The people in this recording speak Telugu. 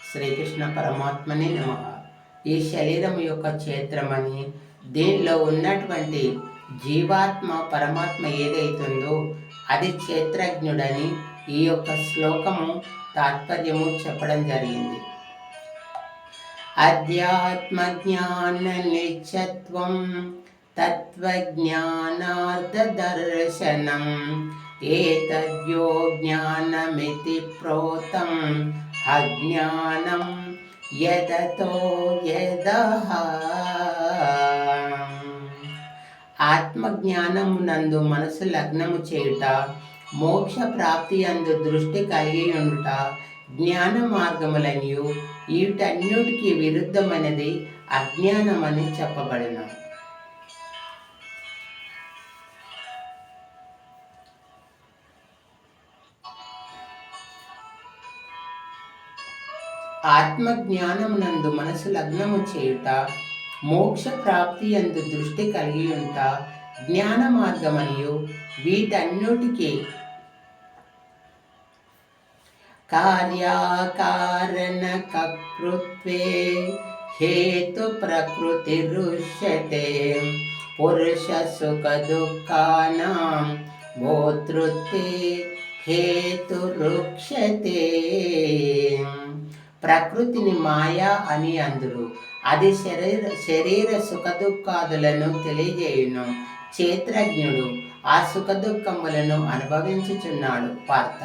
శ్రీకృష్ణ పరమాత్మనే నమః. ఈ శరీరం యొక్క క్షేత్రమని, దీనిలో ఉన్నటువంటి జీవాత్మ పరమాత్మ ఏదైతుందో అది క్షేత్రజ్ఞుడని ఈ యొక్క శ్లోకము తాత్పర్యము చెప్పడం జరిగింది. అధ్యాత్మ జ్ఞాన నిత్యత్వం తత్వజ్ఞానార్థదర్శనం ఏతద్యో జ్ఞానమితి ప్రోతం అజ్ఞానం యదతో యదః. ఆత్మజ్ఞానమునందు మనసు లగ్నము చేయుట, మోక్ష ప్రాప్తి అందు దృష్టి కలిగి ఉండుట జ్ఞాన మార్గములనియు వీటన్నిటికీ విరుద్ధమైనది అజ్ఞానమని చెప్పబడిన. ఆత్మజ్ఞానమునందు మనసు లగ్నము చేయుట, మోక్ష ప్రాప్తి అందు దృష్టి కలిగి ఉంట జ్ఞాన మార్గమనియు వీటన్నిటికీ కార్యకారణ కర్తృత్వే హేతు ప్రకృతిరుచ్యతే పురుష సుఖ దుఃఖానాం భోతృత్వే హేతురుచ్యతే. ప్రకృతిని మాయా అని అందురు, అది శరీర సుఖదుఖాదులను తెలియజేయును. క్షేత్రజ్ఞుడు ఆ సుఖదుఖములను అనుభవించుచున్నాడు పార్థ.